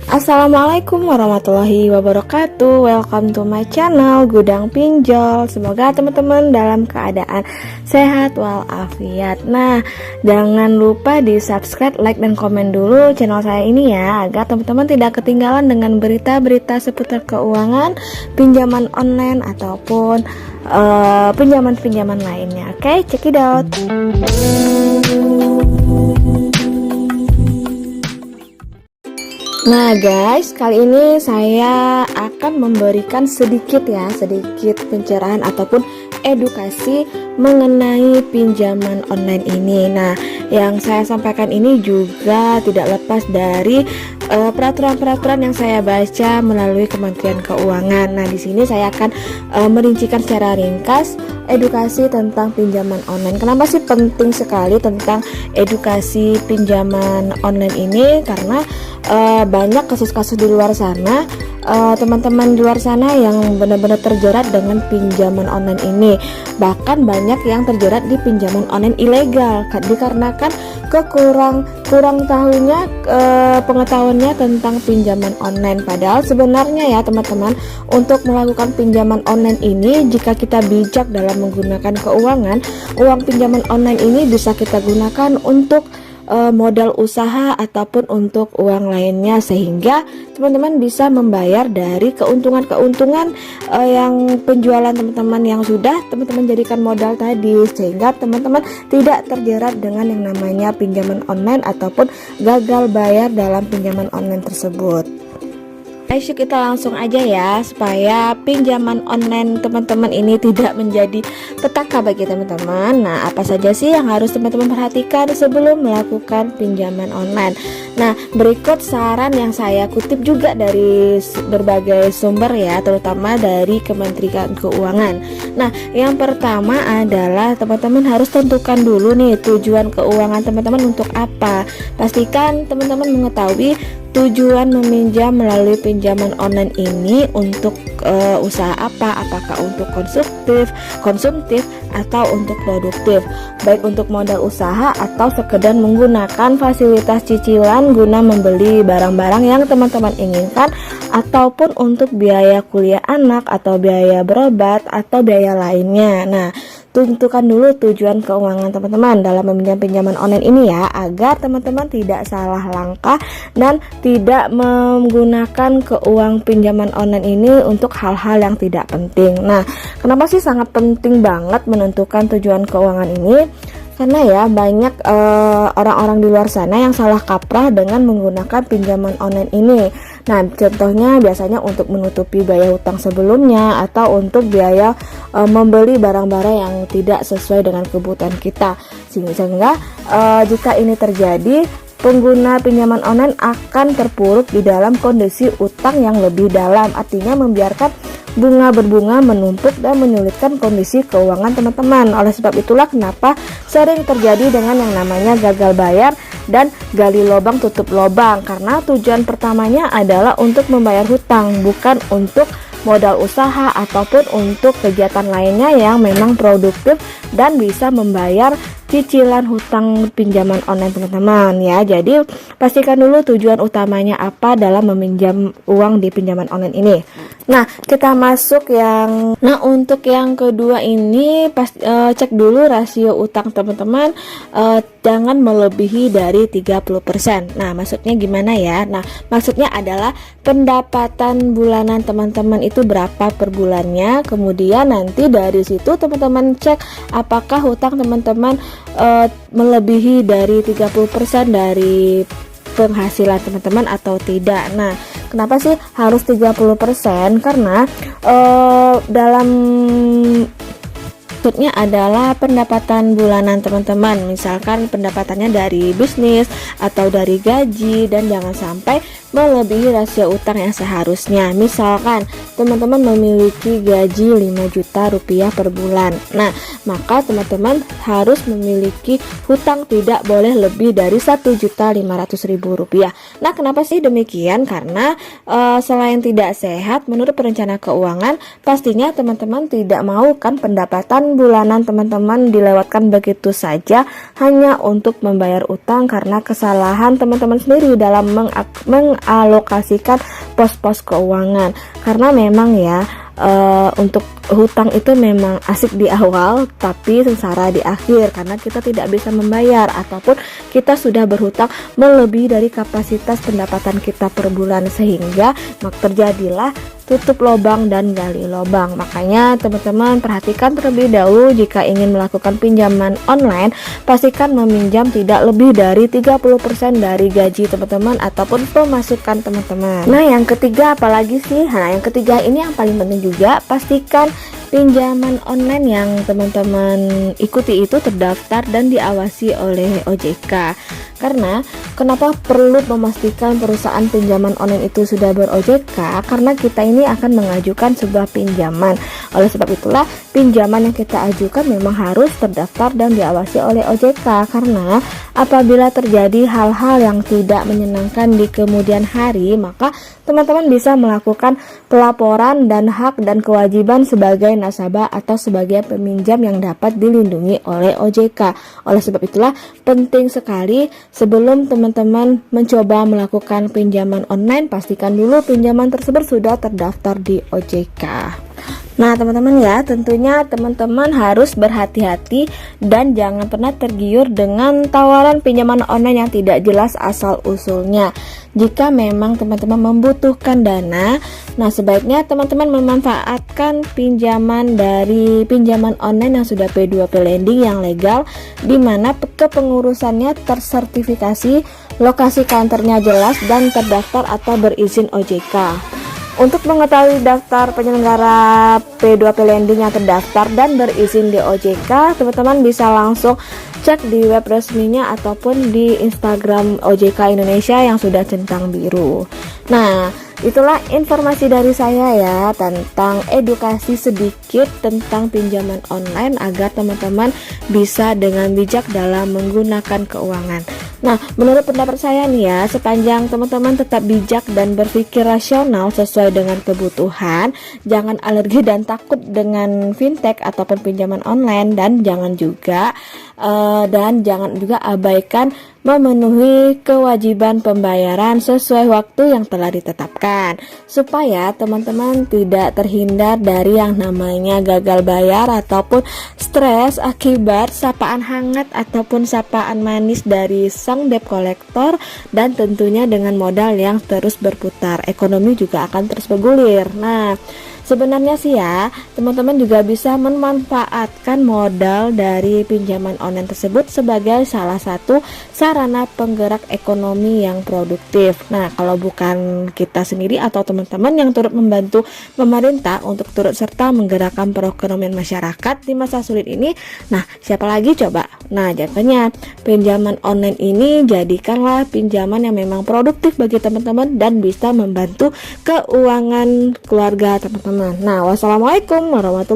Assalamualaikum warahmatullahi wabarakatuh. Welcome to my channel Gudang Pinjol. Semoga teman-teman dalam keadaan sehat walafiat. Nah, jangan lupa di subscribe, like, dan komen dulu channel saya ini ya, agar teman-teman tidak ketinggalan dengan berita-berita seputar keuangan, pinjaman online ataupun pinjaman-pinjaman lainnya. Oke, check it out. Nah guys, kali ini saya akan memberikan sedikit pencerahan ataupun edukasi mengenai pinjaman online ini. Nah, yang saya sampaikan ini juga tidak lepas dari peraturan-peraturan yang saya baca melalui Kementerian Keuangan. Nah, di sini saya akan merincikan secara ringkas edukasi tentang pinjaman online. Kenapa sih penting sekali tentang edukasi pinjaman online ini? Karena banyak kasus-kasus di luar sana, teman-teman di luar sana yang benar-benar terjerat dengan pinjaman online ini. Bahkan banyak yang terjerat di pinjaman online ilegal dikarenakan kurang tahunya pengetahuannya tentang pinjaman online. Padahal sebenarnya ya teman-teman, untuk melakukan pinjaman online ini, jika kita bijak dalam menggunakan keuangan, uang pinjaman online ini bisa kita gunakan untuk modal usaha ataupun untuk uang lainnya, sehingga teman-teman bisa membayar dari keuntungan-keuntungan yang penjualan teman-teman yang sudah teman-teman jadikan modal tadi, sehingga teman-teman tidak terjerat dengan yang namanya pinjaman online ataupun gagal bayar dalam pinjaman online tersebut. Ayo kita langsung aja ya, supaya pinjaman online teman-teman ini tidak menjadi petaka bagi teman-teman. Nah, apa saja sih yang harus teman-teman perhatikan sebelum melakukan pinjaman online? Nah, berikut saran yang saya kutip juga dari berbagai sumber ya, terutama dari Kementerian Keuangan. Nah, yang pertama adalah teman-teman harus tentukan dulu nih tujuan keuangan teman-teman untuk apa. Pastikan teman-teman mengetahui tujuan meminjam melalui pinjaman online ini untuk usaha apa, apakah untuk konsumtif atau untuk produktif, baik untuk modal usaha atau sekedar menggunakan fasilitas cicilan guna membeli barang-barang yang teman-teman inginkan, ataupun untuk biaya kuliah anak atau biaya berobat atau biaya lainnya. Nah, tentukan dulu tujuan keuangan teman-teman dalam meminjam pinjaman online ini ya, agar teman-teman tidak salah langkah dan tidak menggunakan keuangan pinjaman online ini untuk hal-hal yang tidak penting. Nah, kenapa sih sangat penting banget menentukan tujuan keuangan ini? Karena ya banyak orang-orang di luar sana yang salah kaprah dengan menggunakan pinjaman online ini. Nah, contohnya biasanya untuk menutupi biaya hutang sebelumnya atau untuk biaya membeli barang-barang yang tidak sesuai dengan kebutuhan kita. Sehingga jika ini terjadi, pengguna pinjaman online akan terpuruk di dalam kondisi utang yang lebih dalam, artinya membiarkan bunga berbunga menumpuk dan menyulitkan kondisi keuangan teman-teman. Oleh sebab itulah kenapa sering terjadi dengan yang namanya gagal bayar dan gali lubang tutup lubang, karena tujuan pertamanya adalah untuk membayar hutang, bukan untuk modal usaha ataupun untuk kegiatan lainnya yang memang produktif dan bisa membayar cicilan hutang pinjaman online teman-teman ya. Jadi pastikan dulu tujuan utamanya apa dalam meminjam uang di pinjaman online ini. Nah, kita masuk untuk yang kedua ini cek dulu rasio utang teman-teman, jangan melebihi dari 30%. Nah, maksudnya gimana ya? Nah, maksudnya adalah pendapatan bulanan teman-teman itu berapa per bulannya, kemudian nanti dari situ teman-teman cek apakah hutang teman-teman melebihi dari 30% dari penghasilan teman-teman atau tidak. Nah, kenapa sih harus 30%? Karena dalam maksudnya adalah pendapatan bulanan teman-teman, misalkan pendapatannya dari bisnis atau dari gaji, dan jangan sampai melebihi rasio utang yang seharusnya. Misalkan teman-teman memiliki gaji 5 juta rupiah per bulan, nah maka teman-teman harus memiliki hutang tidak boleh lebih dari 1.500.000 rupiah. Nah, kenapa sih demikian? Karena selain tidak sehat menurut perencana keuangan, pastinya teman-teman tidak mau kan pendapatan bulanan teman-teman dilewatkan begitu saja hanya untuk membayar utang karena kesalahan teman-teman sendiri dalam mengalokasikan pos-pos keuangan. Karena memang ya, untuk hutang itu memang asik di awal tapi sengsara di akhir, karena kita tidak bisa membayar ataupun kita sudah berhutang melebihi dari kapasitas pendapatan kita per bulan, sehingga terjadilah tutup lubang dan gali lubang. Makanya teman-teman perhatikan terlebih dahulu jika ingin melakukan pinjaman online, pastikan meminjam tidak lebih dari 30% dari gaji teman-teman ataupun pemasukan teman-teman. Nah, yang ketiga apalagi sih? Nah, yang ketiga ini yang paling penting juga, pastikan pinjaman online yang teman-teman ikuti itu terdaftar dan diawasi oleh OJK. Karena kenapa perlu memastikan perusahaan pinjaman online itu sudah ber-OJK? Karena kita ini akan mengajukan sebuah pinjaman. Oleh sebab itulah pinjaman yang kita ajukan memang harus terdaftar dan diawasi oleh OJK. Karena apabila terjadi hal-hal yang tidak menyenangkan di kemudian hari, maka teman-teman bisa melakukan pelaporan dan hak dan kewajiban sebagai nasabah atau sebagai peminjam yang dapat dilindungi oleh OJK. Oleh sebab itulah penting sekali sebelum teman-teman mencoba melakukan pinjaman online, pastikan dulu pinjaman tersebut sudah terdaftar di OJK. Nah teman-teman ya, tentunya teman-teman harus berhati-hati dan jangan pernah tergiur dengan tawaran pinjaman online yang tidak jelas asal usulnya. Jika memang teman-teman membutuhkan dana, nah sebaiknya teman-teman memanfaatkan pinjaman dari pinjaman online yang sudah P2P lending yang legal, di mana kepengurusannya tersertifikasi, lokasi kantornya jelas dan terdaftar atau berizin OJK. Untuk mengetahui daftar penyelenggara P2P lending yang terdaftar dan berizin di OJK, teman-teman bisa langsung cek di web resminya ataupun di Instagram OJK Indonesia yang sudah centang biru. Nah, itulah informasi dari saya ya tentang edukasi sedikit tentang pinjaman online agar teman-teman bisa dengan bijak dalam menggunakan keuangan. Nah, menurut pendapat saya nih ya, sepanjang teman-teman tetap bijak dan berpikir rasional sesuai dengan kebutuhan, jangan alergi dan takut dengan fintech ataupun pinjaman online, dan jangan juga abaikan memenuhi kewajiban pembayaran sesuai waktu yang telah ditetapkan, supaya teman-teman tidak terhindar dari yang namanya gagal bayar ataupun stres akibat sapaan hangat ataupun sapaan manis dari sang debt collector, dan tentunya dengan modal yang terus berputar, ekonomi juga akan terus bergulir. Nah, sebenarnya sih ya, teman-teman juga bisa memanfaatkan modal dari pinjaman online tersebut sebagai salah satu sarana penggerak ekonomi yang produktif. Nah, kalau bukan kita sendiri atau teman-teman yang turut membantu pemerintah untuk turut serta menggerakkan perekonomian masyarakat di masa sulit ini, nah siapa lagi coba? Nah, jadinya pinjaman online ini jadikanlah pinjaman yang memang produktif bagi teman-teman dan bisa membantu keuangan keluarga teman-teman. Nah, wassalamualaikum warahmatullahi